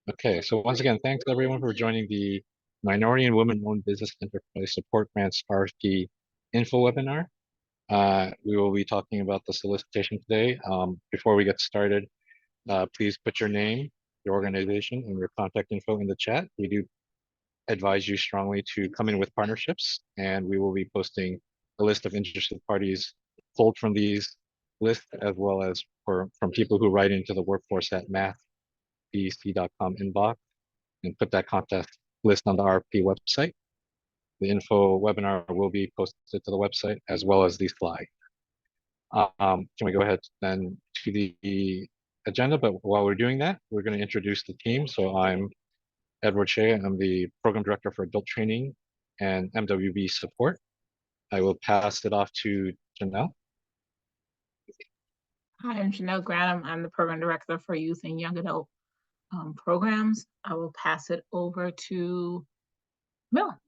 Okay, so once again, thanks everyone for joining the Minority and Women-Owned Business Enterprise Support Grants RFP info webinar. We will be talking about the solicitation today. Before we get started, please put your name, your organization, and your contact info in the chat. We do advise you strongly to come in with partnerships, and we will be posting a list of interested parties pulled from these lists, as well as from people who write into the workforce@mathbc.com inbox and put that contest list on the RFP website. The info webinar will be posted to the website as well as the slide. Can we go ahead then to the agenda? But while we're doing that, we're going to introduce the team. So I'm Edward Shea. I'm the Program Director for Adult Training and MWB Support. I will pass it off to Janelle. Hi, I'm Janelle Gradham. I'm the Program Director for Youth and Young Adult Programs. I will pass it over to Camilla.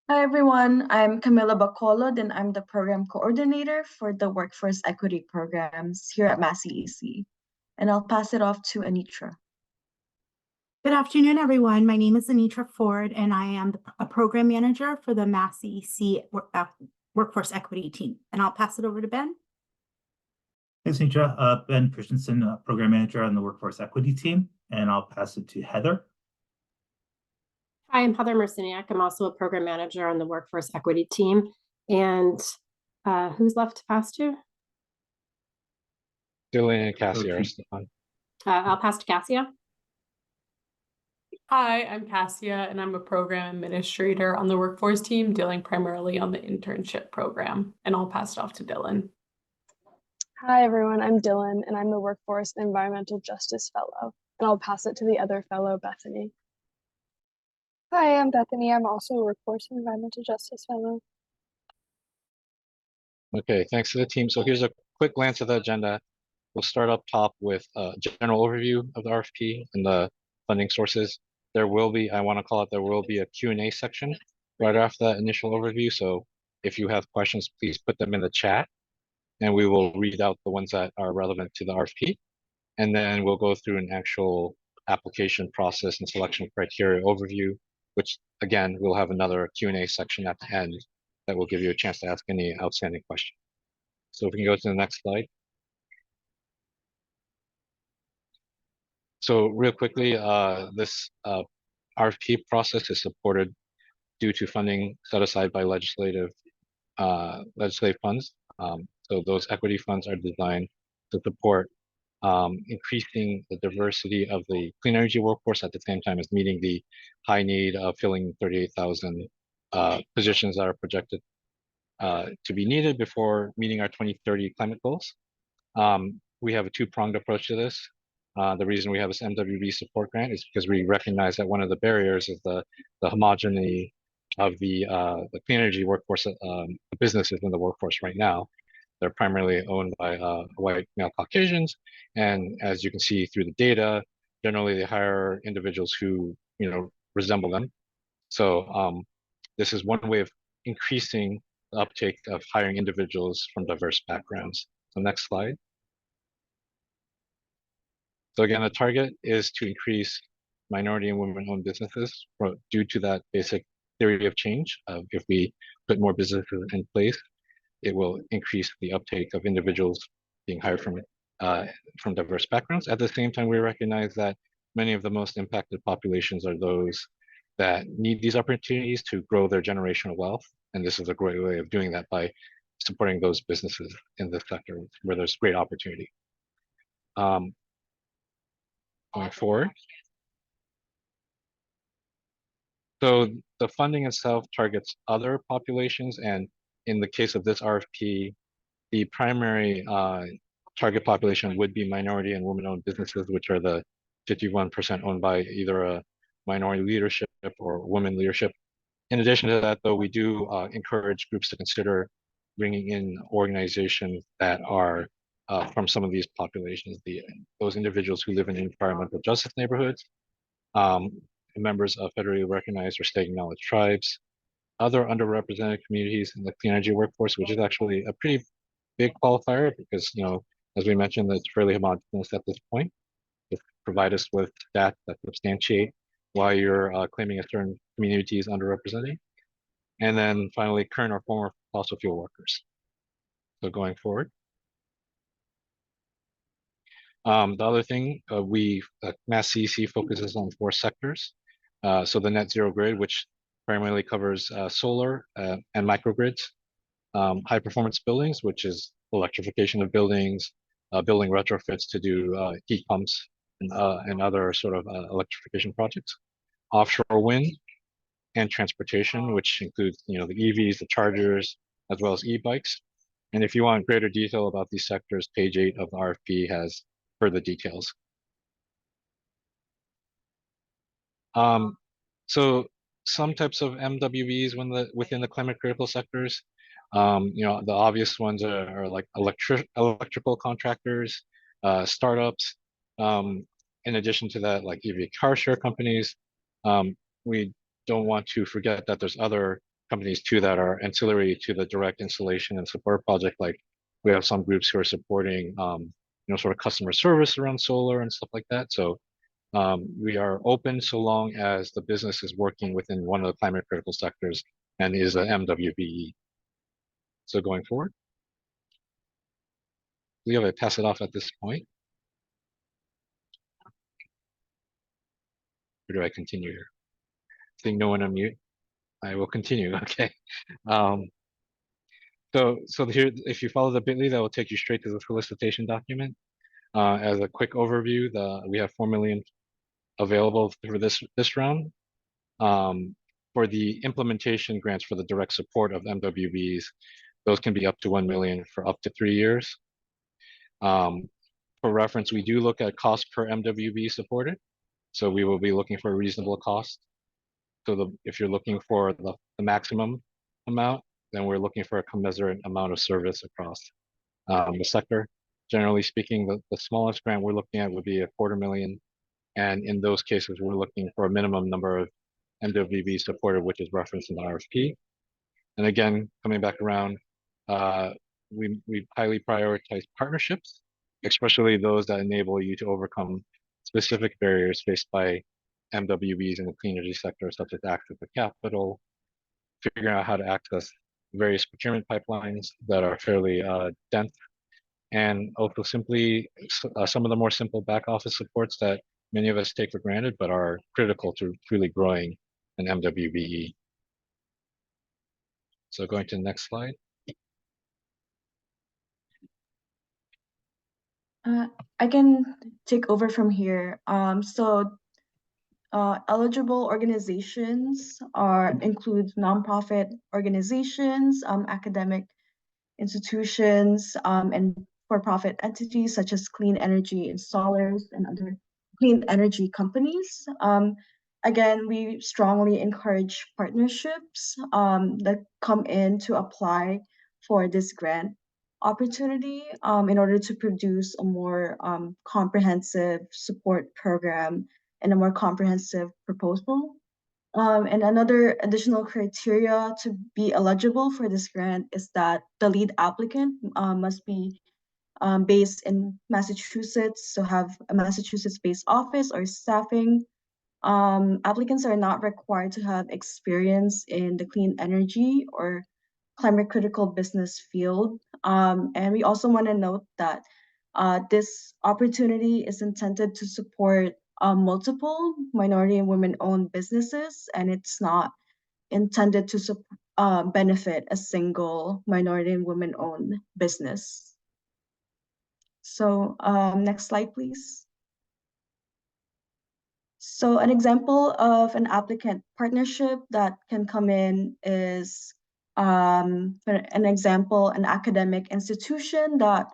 Hi, everyone. I'm Camilla Bacolod, and I'm the Program Coordinator for the Workforce Equity Programs here at MASCEC. And I'll pass it off to Anitra. Good afternoon, everyone. My name is Anitra Ford, and I am a Program Manager for the MASCEC Workforce Equity team. And I'll pass it over to Ben. Thanks, Anitra. Ben Christensen, Program Manager on the Workforce Equity team, and I'll pass it to Heather. Hi, I'm Heather Merciniak. I'm also a Program Manager on the Workforce Equity team. And who's left to pass to? Dylan and Cassia are still on. I'll pass to Cassia. Hi, I'm Cassia, and I'm a Program Administrator on the Workforce team, dealing primarily on the internship program. And I'll pass it off to Dylan. Hi, everyone. I'm Dylan, and I'm the Workforce Environmental Justice Fellow. And I'll pass it to the other fellow, Bethany. Hi, I'm Bethany. I'm also a Workforce Environmental Justice Fellow. Okay, thanks to the team. So here's a quick glance at the agenda. We'll start up top with a general overview of the RFP and the funding sources. There will be a Q&A section right after that initial overview. So if you have questions, please put them in the chat, and we will read out the ones that are relevant to the RFP. And then we'll go through an actual application process and selection criteria overview, which again, we'll have another Q&A section at the end that will give you a chance to ask any outstanding questions. So if we can go to the next slide. So real quickly, this RFP process is supported due to funding set aside by legislative funds. So those equity funds are designed to support increasing the diversity of the clean energy workforce at the same time as meeting the high need of filling 38,000 positions that are projected to be needed before meeting our 2030 climate goals. We have a two-pronged approach to this. The reason we have this MWB support grant is because we recognize that one of the barriers is the homogeneity of the clean energy workforce businesses in the workforce right now. They're primarily owned by white male Caucasians, and as you can see through the data, generally they hire individuals who resemble them. So this is one way of increasing the uptake of hiring individuals from diverse backgrounds. So next slide. So again, the target is to increase minority and women-owned businesses due to that basic theory of change. If we put more businesses in place, it will increase the uptake of individuals being hired from diverse backgrounds. At the same time, we recognize that many of the most impacted populations are those that need these opportunities to grow their generational wealth. And this is a great way of doing that by supporting those businesses in this sector where there's great opportunity. Going forward. So the funding itself targets other populations, and in the case of this RFP, the primary target population would be minority and women-owned businesses, which are the 51% owned by either a minority leadership or women leadership. In addition to that, though, we do encourage groups to consider bringing in organizations that are from some of these populations, those individuals who live in environmental justice neighborhoods, members of federally recognized or state-acknowledged tribes, other underrepresented communities in the clean energy workforce, which is actually a pretty big qualifier because, as we mentioned, it's fairly homogeneous at this point, with provide us with stats that substantiate why you're claiming a certain community is underrepresented. And then finally, current or former fossil fuel workers. So going forward. The other thing, Mass CEC focuses on 4 sectors. So the net zero grid, which primarily covers solar and microgrids, high performance buildings, which is electrification of buildings, building retrofits to do heat pumps and other sort of electrification projects, offshore wind, and transportation, which includes the EVs, the chargers, as well as e-bikes. And if you want greater detail about these sectors, page 8 of the RFP has further details. So some types of MWBs within the climate critical sectors, the obvious ones are like electrical contractors, startups. In addition to that, like EV car share companies. We don't want to forget that there's other companies too that are ancillary to the direct installation and support project. Like we have some groups who are supporting, sort of customer service around solar and stuff like that. So we are open so long as the business is working within one of the climate critical sectors and is a MWBE. So going forward, Leo, I pass it off at this point. Or do I continue here? Seeing no one on mute, I will continue. Okay. So here, if you follow the bit.ly, that will take you straight to the solicitation document. As a quick overview, we have 4 million available for this round. For the implementation grants for the direct support of MWBs, those can be up to 1 million for up to 3 years. For reference, we do look at cost per MWB supported. So we will be looking for a reasonable cost. So if you're looking for the maximum amount, then we're looking for a commensurate amount of service across the sector. Generally speaking, the smallest grant we're looking at would be $250,000. And in those cases, we're looking for a minimum number of MWB supported, which is referenced in the RFP. And again, coming back around, we highly prioritize partnerships, especially those that enable you to overcome specific barriers faced by MWBs in the clean energy sector, such as access to capital, figuring out how to access various procurement pipelines that are fairly dense, and also simply some of the more simple back office supports that many of us take for granted, but are critical to truly growing an MWBE. So going to the next slide. I can take over from here. Eligible organizations include nonprofit organizations, academic institutions, and for-profit entities such as clean energy installers and other clean energy companies. Again, we strongly encourage partnerships that come in to apply for this grant opportunity in order to produce a more comprehensive support program and a more comprehensive proposal. And another additional criteria to be eligible for this grant is that the lead applicant must be based in Massachusetts, so have a Massachusetts-based office or staffing. Applicants are not required to have experience in the clean energy or climate critical business field. And we also want to note that this opportunity is intended to support multiple minority and women-owned businesses, and it's not intended to benefit a single minority and women-owned business. So next slide, please. So an example of an applicant partnership that can come in is, for an example, an academic institution that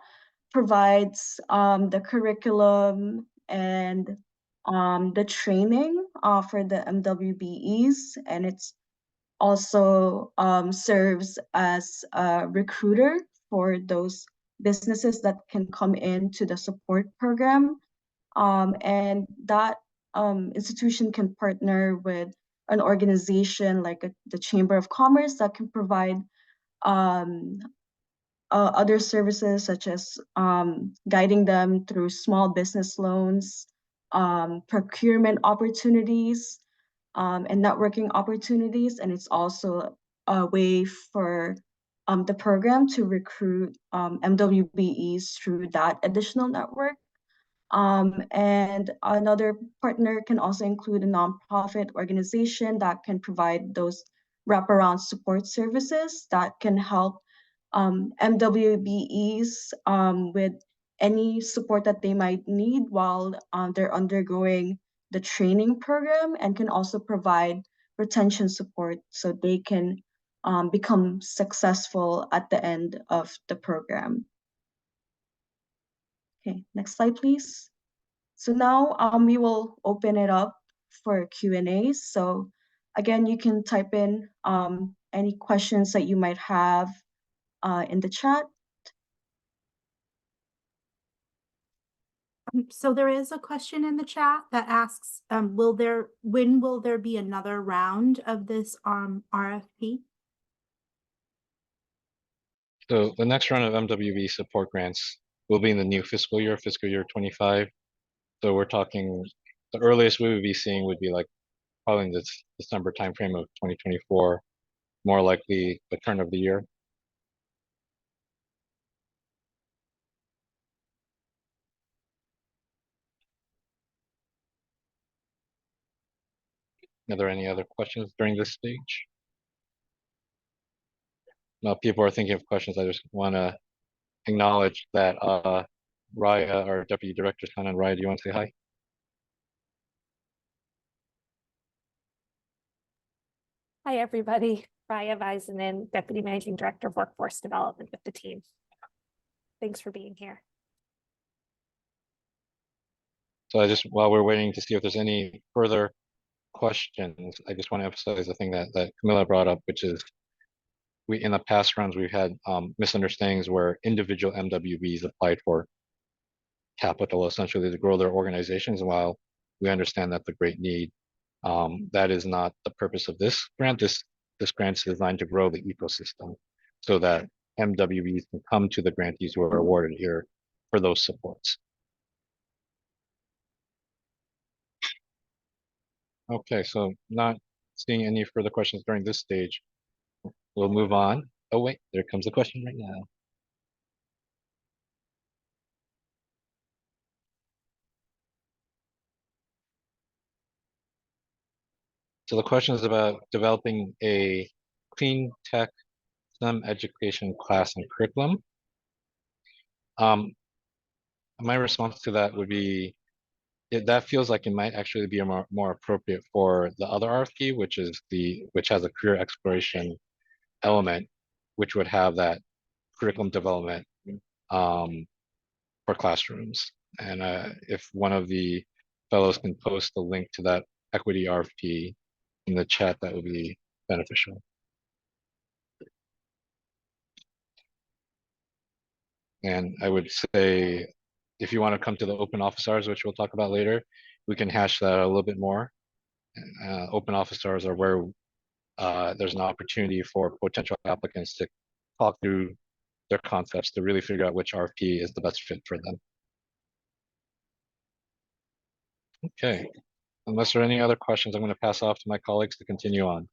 provides the curriculum and the training for the MWBEs, and it's also serves as a recruiter for those businesses that can come into the support program. And that institution can partner with an organization like the Chamber of Commerce that can provide other services such as guiding them through small business loans, procurement opportunities, and networking opportunities. And it's also a way for the program to recruit MWBEs through that additional network. And another partner can also include a nonprofit organization that can provide those wraparound support services that can help MWBEs with any support that they might need while they're undergoing the training program, and can also provide retention support so they can become successful at the end of the program. Okay, next slide, please. So now we will open it up for Q&A. So again, you can type in any questions that you might have in the chat. So there is a question in the chat that asks, when will there be another round of this RFP? So the next round of MWB support grants will be in the new fiscal year 25. So we're talking, the earliest we would be seeing would be like probably in this December timeframe of 2024, more likely the turn of the year. Are there any other questions during this stage? Now people are thinking of questions. I just want to acknowledge that Raya, our Deputy Director, Sana, and Raya, do you want to say hi? Hi, everybody. Raya Vaisanen, Deputy Managing Director of Workforce Development with the team. Thanks for being here. So while we're waiting to see if there's any further questions, I just want to emphasize the thing that Camilla brought up, which is in the past rounds, we've had misunderstandings where individual MWBs applied for capital essentially to grow their organizations. And while we understand that's a great need, that is not the purpose of this grant. This grant is designed to grow the ecosystem so that MWBs can come to the grantees who are awarded here for those supports. Okay, so not seeing any further questions during this stage, we'll move on. Oh wait, there comes a question right now. So the question is about developing a clean tech STEM education class and curriculum. My response to that would be, that feels like it might actually be more appropriate for the other RFP, which has a career exploration element, which would have that curriculum development for classrooms. And if one of the fellows can post a link to that equity RFP in the chat, that would be beneficial. And I would say, if you want to come to the open office hours, which we'll talk about later, we can hash that out a little bit more. Open office hours are where there's an opportunity for potential applicants to talk through their concepts to really figure out which RFP is the best fit for them. Okay, unless there are any other questions, I'm going to pass off to my colleagues to continue on.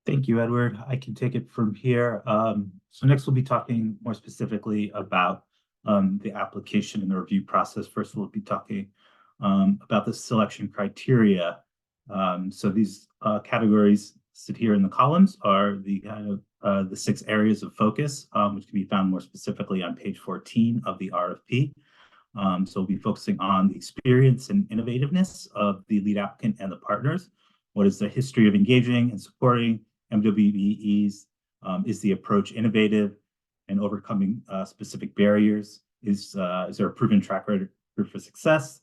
Thank you, Edward. I can take it from here. So next we'll be talking more specifically about the application and the review process. First, we'll be talking about the selection criteria. So these categories sit here in the columns are the kind of the 6 areas of focus, which can be found more specifically on page 14 of the RFP. So we'll be focusing on the experience and innovativeness of the lead applicant and the partners. What is the history of engaging and supporting MWBEs? Is the approach innovative and overcoming specific barriers? Is there a proven track record for success?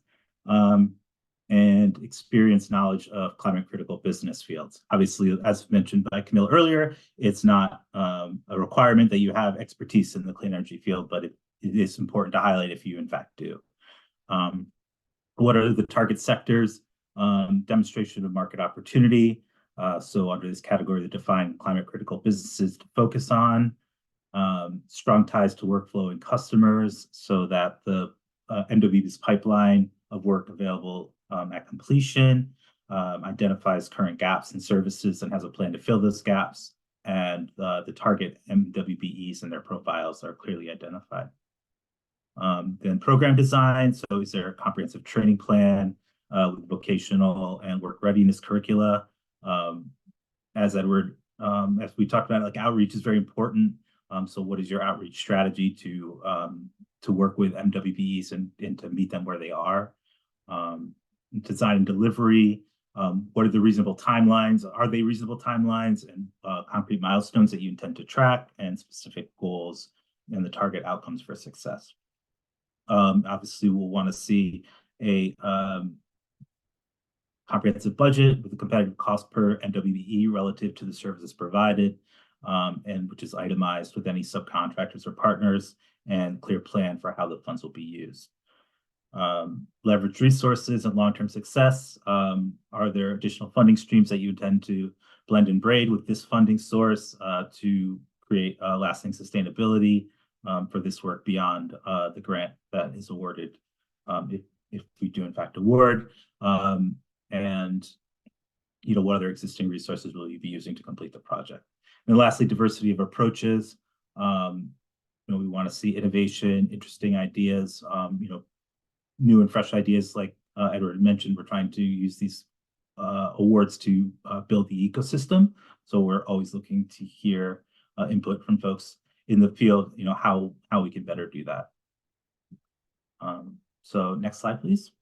And experience knowledge of climate critical business fields. Obviously, as mentioned by Camille earlier, it's not a requirement that you have expertise in the clean energy field, but it is important to highlight if you in fact do. What are the target sectors? Demonstration of market opportunity. So under this category, the defined climate critical businesses to focus on. strong ties to workflow and customers so that the MWB's pipeline of work available at completion identifies current gaps in services and has a plan to fill those gaps, and the target MWBEs and their profiles are clearly identified. Then program design. So is there a comprehensive training plan with vocational and work readiness curricula? As Edward, as we talked about, like outreach is very important. So what is your outreach strategy to work with MWBEs and to meet them where they are? Design and delivery. What are the reasonable timelines? Are they reasonable timelines and concrete milestones that you intend to track, and specific goals and the target outcomes for success? Obviously, we'll want to see a comprehensive budget with a competitive cost per MWBE relative to the services provided, and which is itemized with any subcontractors or partners, and clear plan for how the funds will be used. Leverage resources and long-term success. Are there additional funding streams that you intend to blend and braid with this funding source to create lasting sustainability for this work beyond the grant that is awarded, if we do in fact award? And what other existing resources will you be using to complete the project? And lastly, diversity of approaches. We want to see innovation, interesting ideas, new and fresh ideas. Like Edward mentioned, we're trying to use these awards to build the ecosystem. So we're always looking to hear input from folks in the field, how we can better do that. So next slide, please.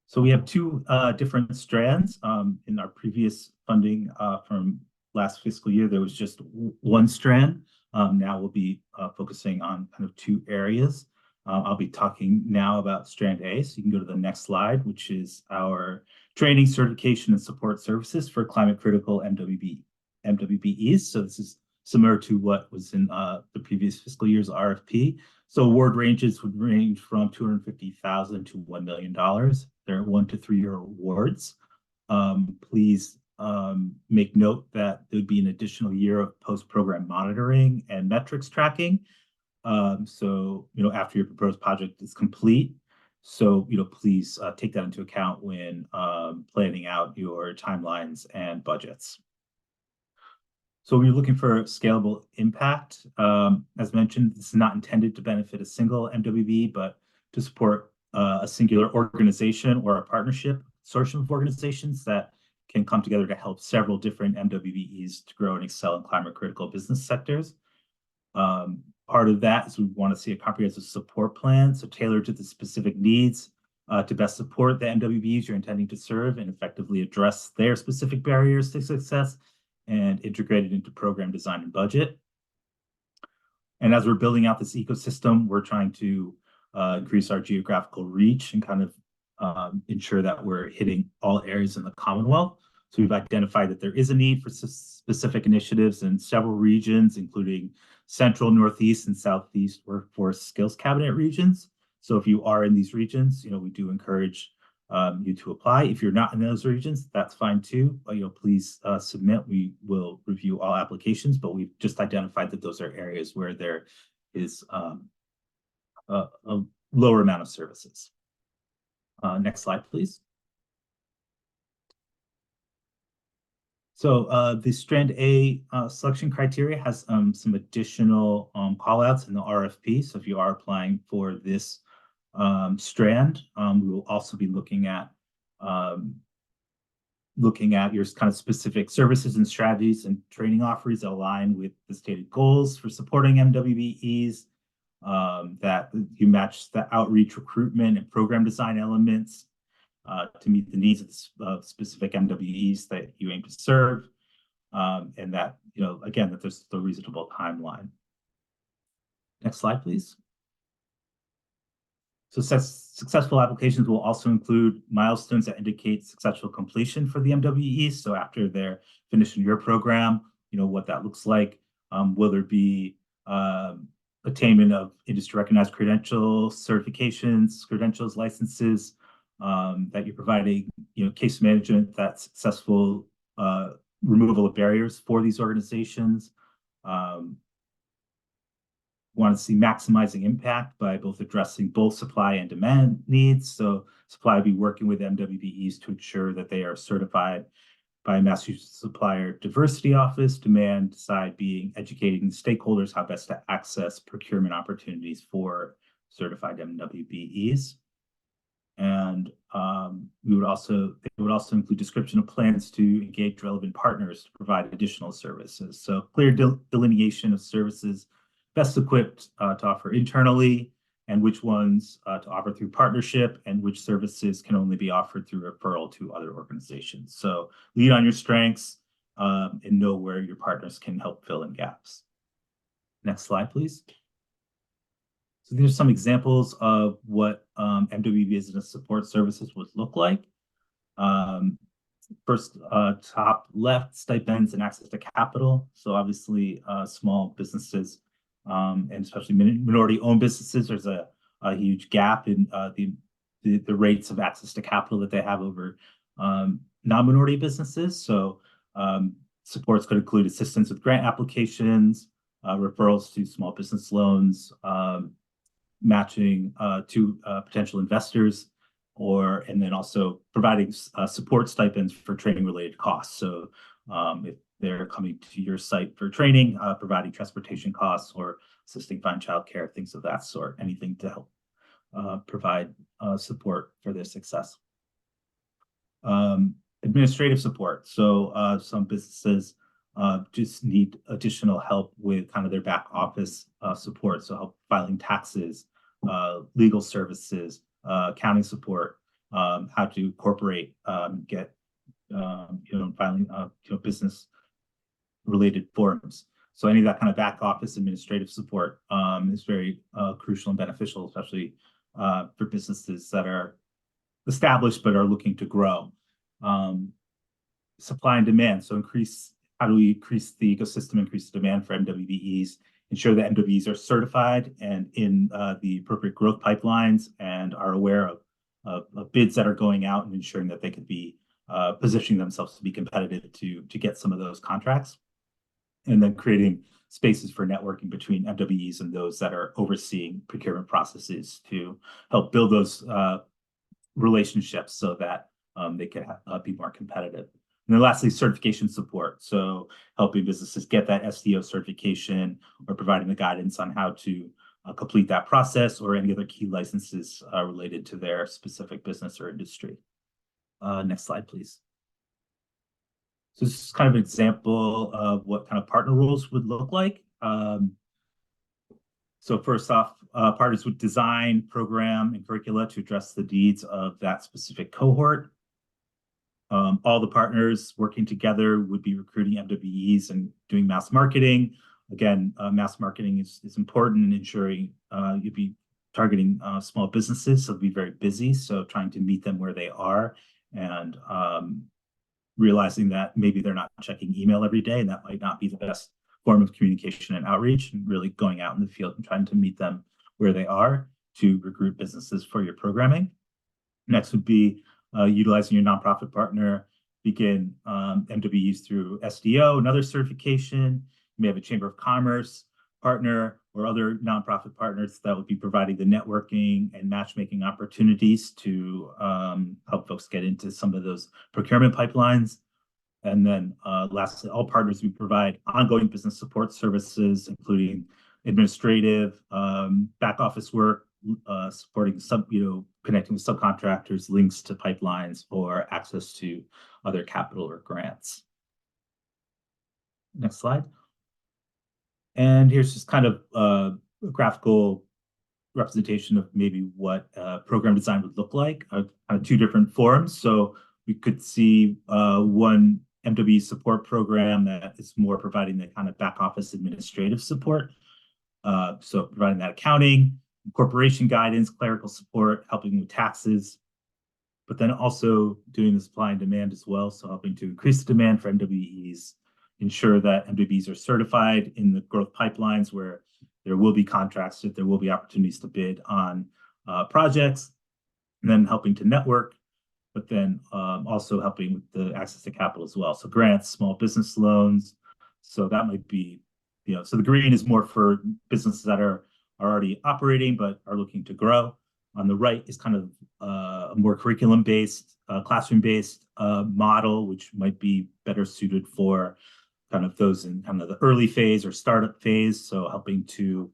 So we have two different strands. In our previous funding from last fiscal year, there was just one strand. Now we'll be focusing on kind of two areas. I'll be talking now about Strand A, so you can go to the next slide, which is our training, certification, and support services for climate critical MWBEs. So this is similar to what was in the previous fiscal year's RFP. So award ranges would range from $250,000 to $1 million. They're 1 to 3 year awards. Please make note that there would be an additional year of post-program monitoring and metrics tracking. So, after your proposed project is complete. So, please take that into account when planning out your timelines and budgets. So we're looking for scalable impact. As mentioned, this is not intended to benefit a single MWBE, but to support a singular organization or a partnership consortium of organizations that can come together to help several different MWBEs to grow and excel in climate critical business sectors. Part of that is we want to see a comprehensive support plan, so tailored to the specific needs to best support the MWBEs you're intending to serve and effectively address their specific barriers to success, and integrated into program design and budget. And as we're building out this ecosystem, we're trying to increase our geographical reach and kind of ensure that we're hitting all areas in the Commonwealth. So we've identified that there is a need for specific initiatives in several regions, including Central, Northeast, and Southeast Workforce Skills Cabinet regions. So if you are in these regions, we do encourage you to apply. If you're not in those regions, that's fine too. Please submit. We will review all applications, but we've just identified that those are areas where there is a lower amount of services. Next slide, please. So the Strand A selection criteria has some additional callouts in the RFP. So if you are applying for this strand, we will also be looking at your kind of specific services and strategies and training offers that align with the stated goals for supporting MWBEs, that you match the outreach, recruitment, and program design elements to meet the needs of specific MWBEs that you aim to serve, and that, again, that there's a reasonable timeline. Next slide, please. So successful applications will also include milestones that indicate successful completion for the MWBEs. So after they're finishing your program, what that looks like. Will there be attainment of industry recognized credentials, certifications, credentials, licenses, that you're providing, case management, that successful removal of barriers for these organizations, Want to see maximizing impact by both addressing both supply and demand needs. So supply will be working with MWBEs to ensure that they are certified by Massachusetts Supplier Diversity Office. Demand side being educating stakeholders how best to access procurement opportunities for certified MWBEs. And it would also include description of plans to engage relevant partners to provide additional services. So clear delineation of services best equipped to offer internally, and which ones to offer through partnership, and which services can only be offered through referral to other organizations. So lead on your strengths and know where your partners can help fill in gaps. Next slide, please. So these are some examples of what MWB Business Support Services would look like. First, top left, stipends and access to capital. So obviously small businesses and especially minority-owned businesses, there's a huge gap in the rates of access to capital that they have over non-minority businesses. So supports could include assistance with grant applications, referrals to small business loans, matching to potential investors, and then also providing support stipends for training-related costs. So if they're coming to your site for training, providing transportation costs or assisting find childcare, things of that sort, anything to help provide support for their success. Administrative support. So some businesses just need additional help with kind of their back office support. So help filing taxes, legal services, accounting support, how to incorporate, get filing business related forms. So any of that kind of back office administrative support is very crucial and beneficial, especially for businesses that are established but are looking to grow. Supply and demand. So how do we increase the ecosystem, increase the demand for MWBEs, ensure that MWBEs are certified and in the appropriate growth pipelines and are aware of bids that are going out and ensuring that they could be positioning themselves to be competitive to get some of those contracts. And then creating spaces for networking between MWBEs and those that are overseeing procurement processes to help build those relationships so that they can be more competitive. And then lastly, certification support. So helping businesses get that SDO certification or providing the guidance on how to complete that process or any other key licenses related to their specific business or industry. Next slide, please. So this is kind of an example of what kind of partner roles would look like. So first off, partners would design, program, and curricula to address the needs of that specific cohort. All the partners working together would be recruiting MWBEs and doing mass marketing. Again, mass marketing is important in ensuring you'd be targeting small businesses, so they'll be very busy. So trying to meet them where they are and realizing that maybe they're not checking email every day, and that might not be the best form of communication and outreach, and really going out in the field and trying to meet them where they are to recruit businesses for your programming. Next would be utilizing your nonprofit partner, begin MWBEs through SDO, another certification. You may have a Chamber of Commerce partner or other nonprofit partners that would be providing the networking and matchmaking opportunities to help folks get into some of those procurement pipelines. And then lastly, all partners we provide ongoing business support services, including administrative, back office work, supporting connecting with subcontractors, links to pipelines, or access to other capital or grants. Next slide. And here's just kind of a graphical representation of maybe what program design would look like, kind of two different forms. So we could see one MWBE support program that is more providing the kind of back office administrative support. So providing that accounting, incorporation guidance, clerical support, helping with taxes, but then also doing the supply and demand as well. So helping to increase the demand for MWBEs, ensure that MWBEs are certified in the growth pipelines where there will be contracts, that there will be opportunities to bid on projects, and then helping to network, but then also helping with the access to capital as well. So grants, small business loans. So that might be so the green is more for businesses that are already operating but are looking to grow. On the right is kind of a more curriculum-based, classroom-based model, which might be better suited for kind of those in kind of the early phase or startup phase. So helping to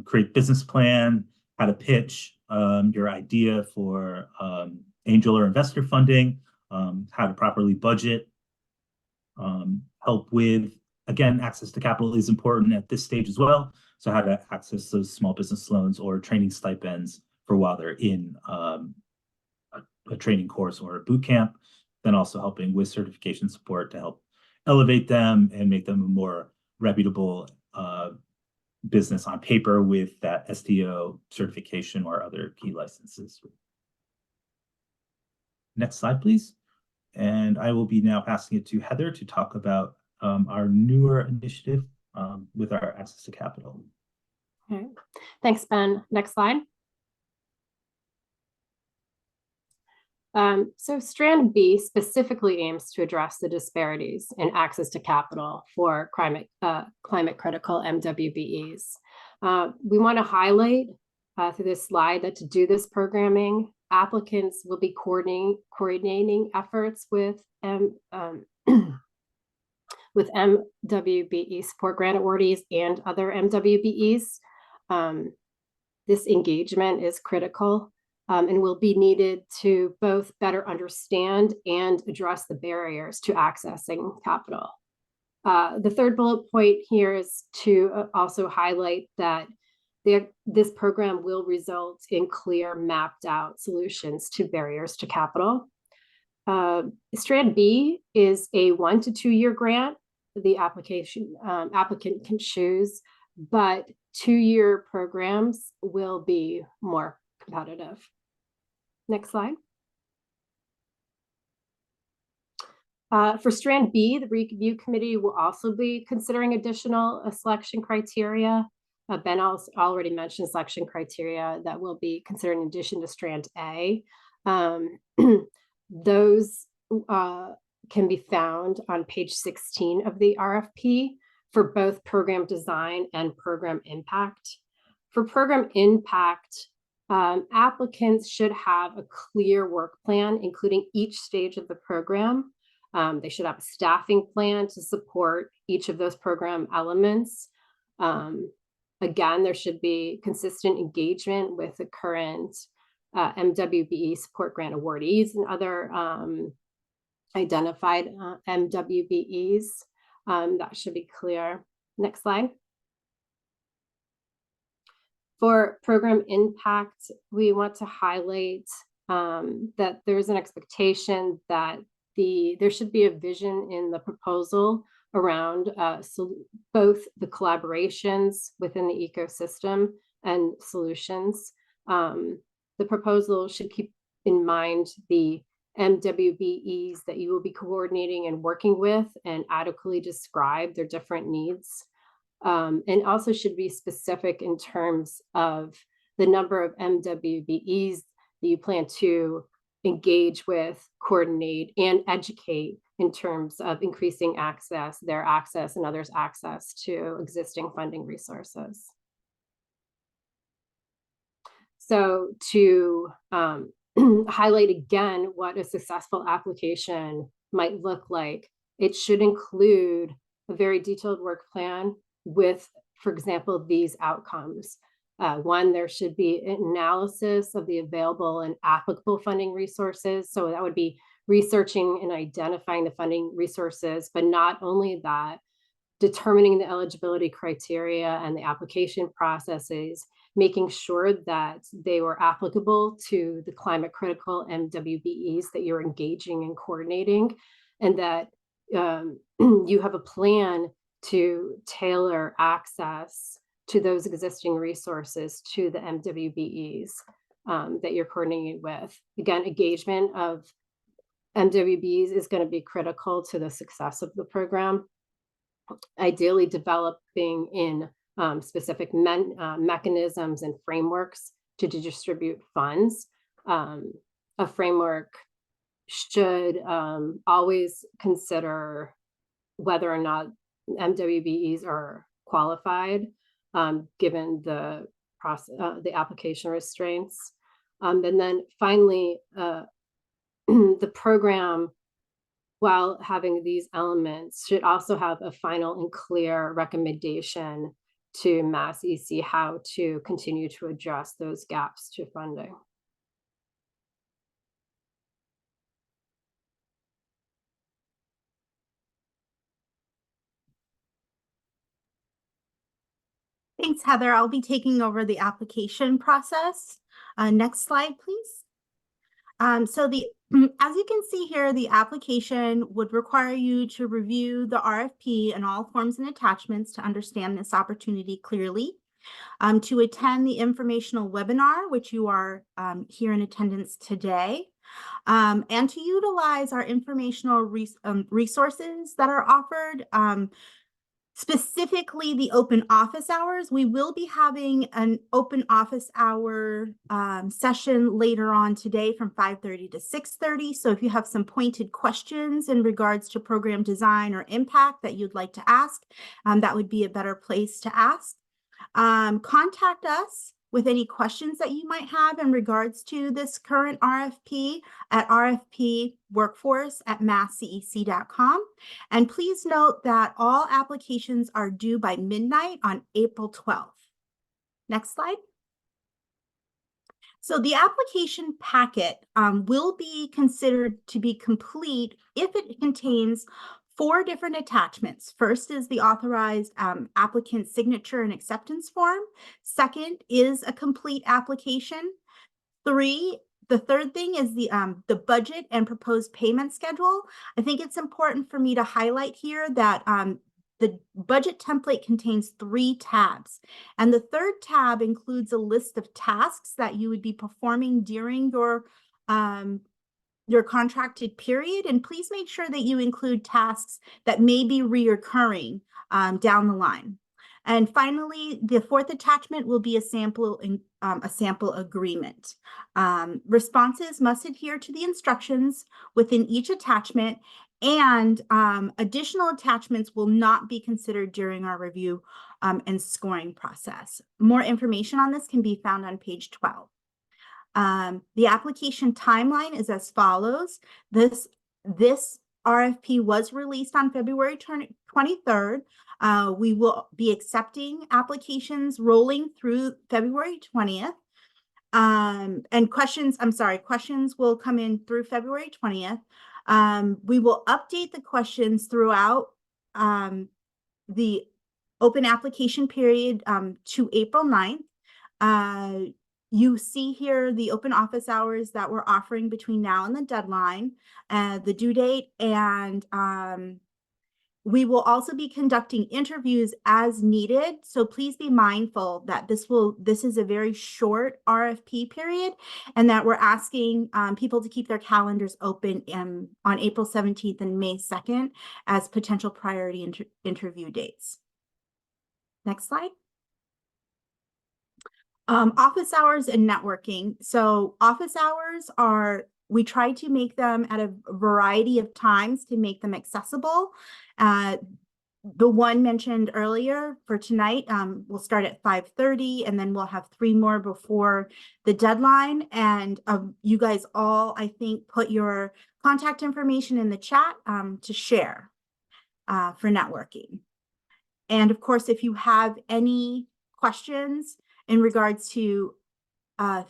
create business plan, how to pitch your idea for angel or investor funding, how to properly budget, help with, again, access to capital is important at this stage as well. So how to access those small business loans or training stipends for while they're in a training course or a boot camp, then also helping with certification support to help elevate them and make them a more reputable business on paper with that STO certification or other key licenses. Next slide, please. And I will be now passing it to Heather to talk about our newer initiative with our access to capital. All right. Thanks, Ben. Next slide. So Strand B specifically aims to address the disparities in access to capital for climate critical MWBEs. We want to highlight through this slide that to do this programming, applicants will be coordinating efforts with MWBE support grant awardees and other MWBEs. This engagement is critical and will be needed to both better understand and address the barriers to accessing capital. The third bullet point here is to also highlight that this program will result in clear mapped out solutions to barriers to capital. Strand B is a 1 to 2 year grant. The applicant can choose, but 2-year programs will be more competitive. Next slide. For Strand B, the review committee will also be considering additional selection criteria. Ben already mentioned selection criteria that will be considered in addition to Strand A. Those can be found on page 16 of the RFP for both program design and program impact. For program impact, applicants should have a clear work plan, including each stage of the program. They should have a staffing plan to support each of those program elements. Again, there should be consistent engagement with the current MWBE support grant awardees and other identified MWBEs. That should be clear. Next slide. For program impact, we want to highlight that there's an expectation that there should be a vision in the proposal around both the collaborations within the ecosystem and solutions. The proposal should keep in mind the MWBEs that you will be coordinating and working with and adequately describe their different needs. And also should be specific in terms of the number of MWBEs that you plan to engage with, coordinate, and educate in terms of increasing access, their access and others' access to existing funding resources. So to highlight again what a successful application might look like, it should include a very detailed work plan with, for example, these outcomes. One, there should be an analysis of the available and applicable funding resources. So that would be researching and identifying the funding resources, but not only that, determining the eligibility criteria and the application processes, making sure that they were applicable to the climate critical MWBEs that you're engaging and coordinating, and that you have a plan to tailor access to those existing resources to the MWBEs that you're coordinating with. Again, engagement of MWBEs is going to be critical to the success of the program. Ideally developing in specific mechanisms and frameworks to distribute funds. A framework should always consider whether or not MWBEs are qualified, given the process, the application restraints. And then finally, the program, while having these elements, should also have a final and clear recommendation to Mass EC how to continue to address those gaps to funding. Thanks, Heather. I'll be taking over the application process. Next slide, please. So as you can see here, the application would require you to review the RFP and all forms and attachments to understand this opportunity clearly, to attend the informational webinar, which you are here in attendance today, and to utilize our informational resources that are offered. Specifically, the open office hours. We will be having an open office hour session later on today from 5:30 to 6:30. So if you have some pointed questions in regards to program design or impact that you'd like to ask, that would be a better place to ask. Contact us with any questions that you might have in regards to this current RFP at rfpworkforce@masscec.com. And please note that all applications are due by midnight on April 12th. Next slide. So the application packet will be considered to be complete if it contains 4 different attachments. First is the authorized applicant signature and acceptance form. Second is a complete application. The third thing is the budget and proposed payment schedule. I think it's important for me to highlight here that the budget template contains 3 tabs, and the third tab includes a list of tasks that you would be performing during your contracted period. And please make sure that you include tasks that may be reoccurring down the line. And finally, the 4th attachment will be a sample agreement. Responses must adhere to the instructions within each attachment, and additional attachments will not be considered during our review and scoring process. More information on this can be found on page 12. The application timeline is as follows. This RFP was released on February 23rd. We will be accepting applications rolling through February 20th. And questions will come in through February 20th. We will update the questions throughout the open application period to April 9th. You see here the open office hours that we're offering between now and the deadline, the due date, and we will also be conducting interviews as needed. So please be mindful that this is a very short RFP period, and that we're asking people to keep their calendars open on April 17th and May 2nd as potential priority interview dates. Next slide. Office hours and networking. So office hours we try to make them at a variety of times to make them accessible. The one mentioned earlier for tonight will start at 5:30, and then we'll have 3 more before the deadline. And you guys all, I think, put your contact information in the chat to share for networking. And of course, if you have any questions in regards to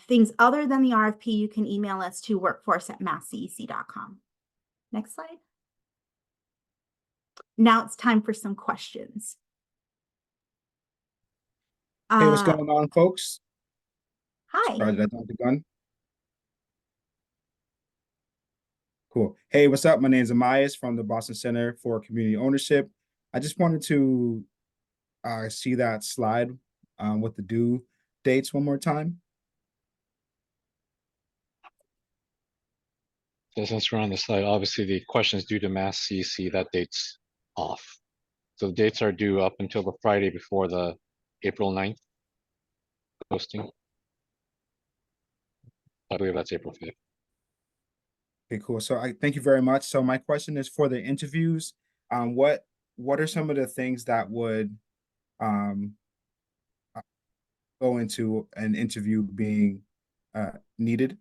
things other than the RFP, you can email us to workforce@masscec.com. Next slide. Now it's time for some questions. Hey, what's going on, folks? Hi. Sorry, did I jump the gun? Cool. Hey, what's up? My name is Amias from the Boston Center for Community Ownership. I just wanted to see that slide with the due dates one more time. So since we're on the slide, obviously the questions due to Mass CEC, that date's off. So the dates are due up until the Friday before the April 9th posting. I believe that's April 5th. Okay, cool. So I thank you very much. So my question is for the interviews, what are some of the things that would um, go into an interview being needed?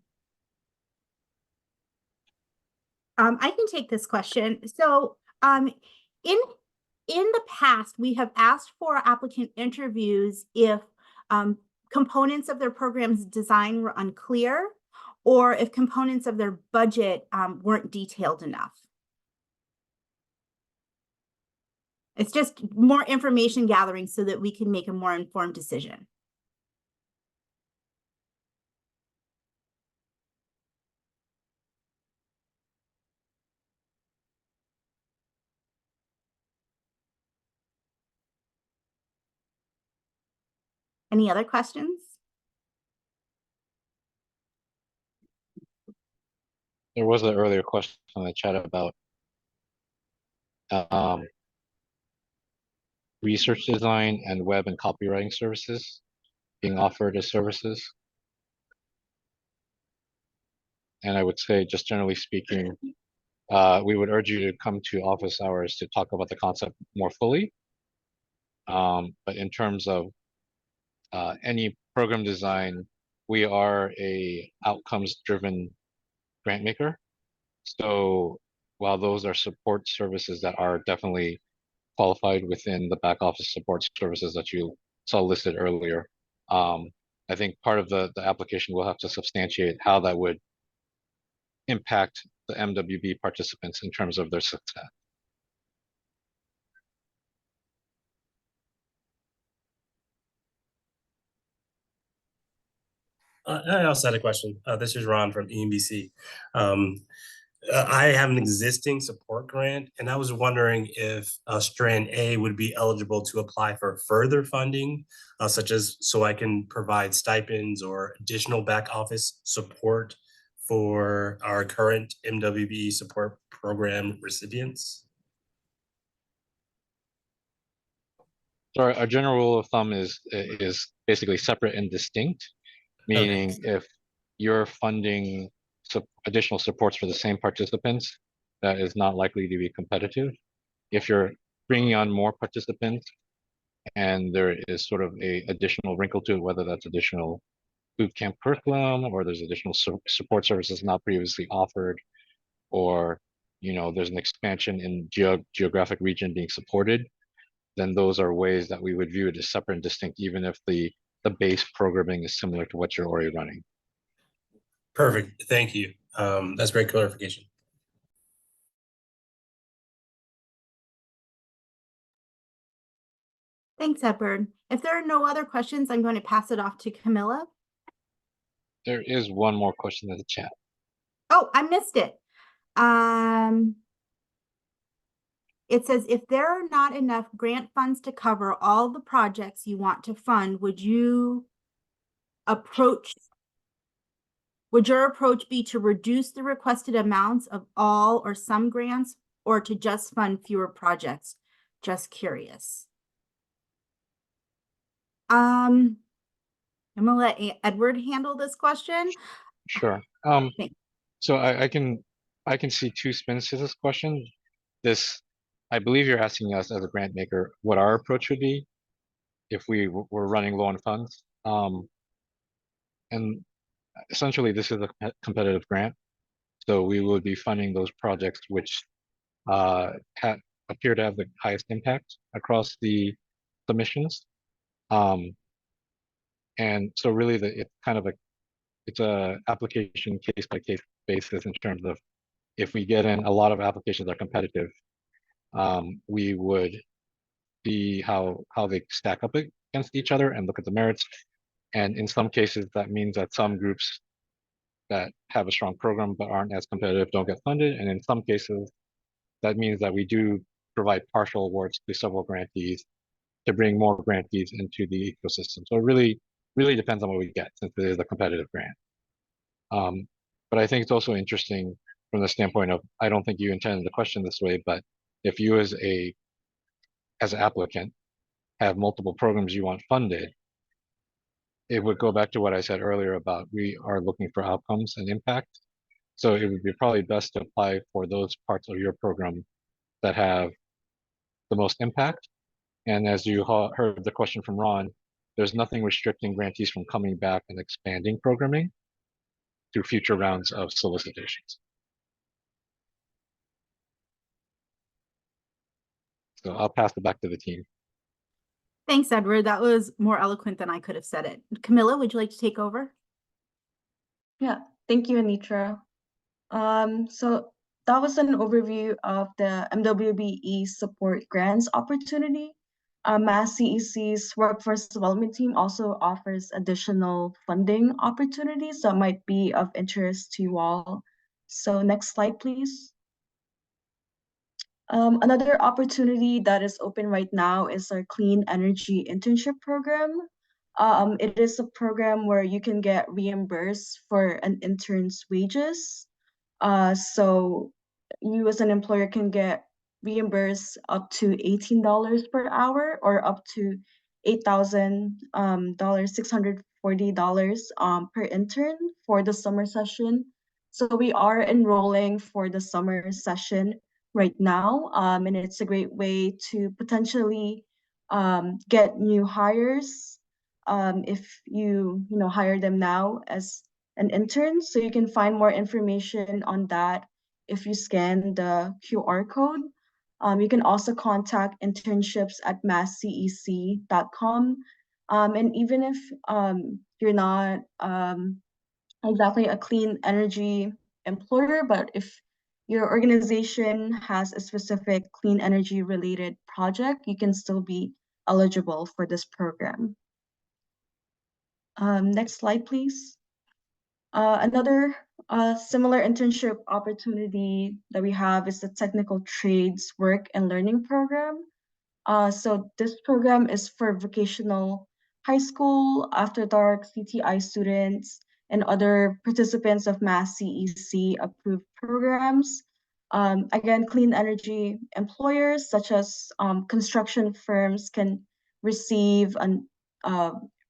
I can take this question. So, in the past, we have asked for applicant interviews if components of their program's design were unclear, or if components of their budget weren't detailed enough. It's just more information gathering so that we can make a more informed decision. Any other questions? There was an earlier question in the chat about research design and web and copywriting services being offered as services. And I would say, just generally speaking, we would urge you to come to office hours to talk about the concept more fully. But in terms of any program design, we are a outcomes-driven grant maker. So while those are support services that are definitely qualified within the back office support services that you saw listed earlier, I think part of the application will have to substantiate how that would impact the MWB participants in terms of their success. I also had a question. This is Ron from EMBC. I have an existing support grant, and I was wondering if Strand A would be eligible to apply for further funding, such as so I can provide stipends or additional back office support for our current MWB support program recipients. So our general rule of thumb is basically separate and distinct, meaning if you're funding additional supports for the same participants, that is not likely to be competitive. If you're bringing on more participants and there is sort of a additional wrinkle to it, whether that's additional boot camp curriculum or there's additional support services not previously offered, or there's an expansion in geographic region being supported, then those are ways that we would view it as separate and distinct, even if the base programming is similar to what you're already running. Perfect. Thank you. That's great clarification. Thanks, Edward. If there are no other questions, I'm going to pass it off to Camilla. There is one more question in the chat. Oh, I missed it. It says, if there are not enough grant funds to cover all the projects you want to fund, would your approach be to reduce the requested amounts of all or some grants, or to just fund fewer projects? Just curious. I'm gonna let Edward handle this question. Sure. So I can see two spins to this question. I believe you're asking us as a grant maker what our approach would be if we were running low on funds. And essentially, this is a competitive grant. So we would be funding those projects which appear to have the highest impact across the submissions. And so really it's a application case by case basis in terms of if we get in a lot of applications that are competitive, we would see how they stack up against each other and look at the merits. And in some cases, that means that some groups that have a strong program but aren't as competitive don't get funded. And in some cases, that means that we do provide partial awards to several grantees to bring more grantees into the ecosystem. So it really depends on what we get, since it is a competitive grant. But I think it's also interesting from the standpoint of, I don't think you intended the question this way, but if you as an applicant have multiple programs you want funded, it would go back to what I said earlier about we are looking for outcomes and impact. So it would be probably best to apply for those parts of your program that have the most impact. And as you heard the question from Ron, there's nothing restricting grantees from coming back and expanding programming through future rounds of solicitations. So I'll pass it back to the team. Thanks, Edward. That was more eloquent than I could have said it. Camilla, would you like to take over? Yeah, thank you, Anitra. So that was an overview of the MWBE support grants opportunity. Mass CEC's workforce development team also offers additional funding opportunities that might be of interest to you all. So next slide, please. Another opportunity that is open right now is our Clean Energy Internship Program. It is a program where you can get reimbursed for an intern's wages. So you as an employer can get reimbursed up to $18 per hour or up to $640 per intern for the summer session. So we are enrolling for the summer session right now, and it's a great way to potentially get new hires if you hire them now as an intern. So you can find more information on that if you scan the QR code. You can also contact internships@masscec.com. And even if you're not exactly a clean energy employer, but if your organization has a specific clean energy related project, you can still be eligible for this program. Next slide, please. Another similar internship opportunity that we have is the Technical Trades Work and Learning Program. So this program is for vocational high school, after dark, CTI students, and other participants of Mass CEC approved programs. Again, clean energy employers such as construction firms can receive an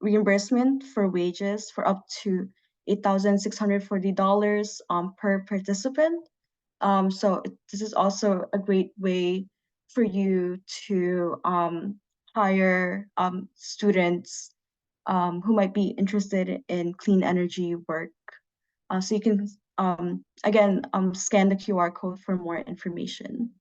reimbursement for wages for up to $8,640 per participant. So this is also a great way for you to hire students who might be interested in clean energy work. So you can, again, scan the QR code for more information.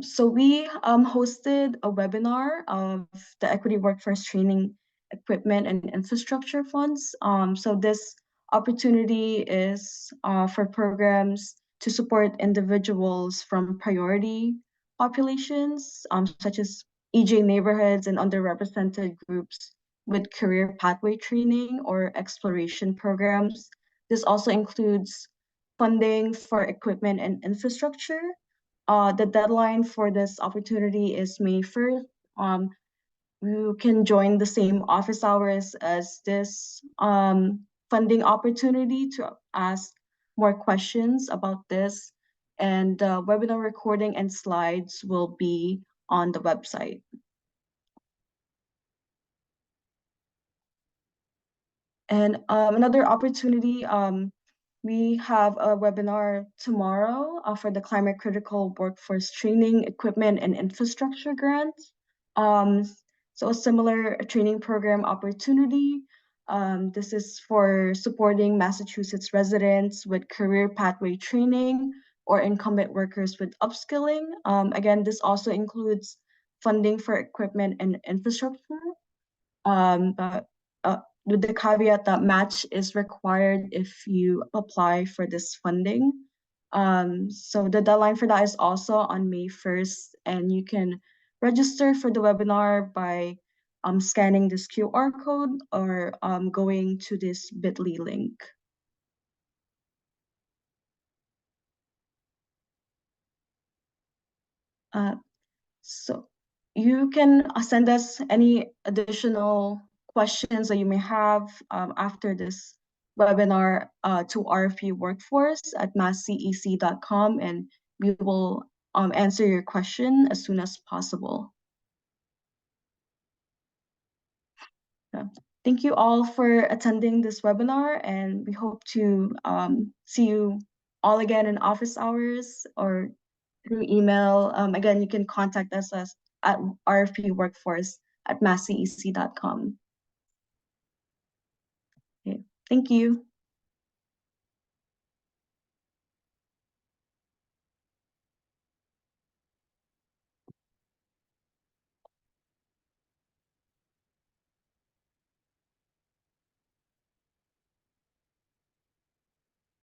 So we hosted a webinar of the Equity Workforce Training Equipment and Infrastructure Funds. So this opportunity is for programs to support individuals from priority populations, such as EJ neighborhoods and underrepresented groups with career pathway training or exploration programs. This also includes funding for equipment and infrastructure. The deadline for this opportunity is May 1st. You can join the same office hours as this funding opportunity to ask more questions about this. And the webinar recording and slides will be on the website. And another opportunity, we have a webinar tomorrow for the Climate Critical Workforce Training Equipment and Infrastructure Grant. So a similar training program opportunity. This is for supporting Massachusetts residents with career pathway training or incumbent workers with upskilling. Again, this also includes funding for equipment and infrastructure. But with the caveat that match is required if you apply for this funding. So the deadline for that is also on May 1st, and you can register for the webinar by scanning this QR code or going to this bit.ly link. So you can send us any additional questions that you may have after this webinar to rfpworkforce@masscec.com, and we will answer your question as soon as possible. Thank you all for attending this webinar, and we hope to see you all again in office hours or through email. Again, you can contact us at rfpworkforce@masscec.com. Okay, thank you.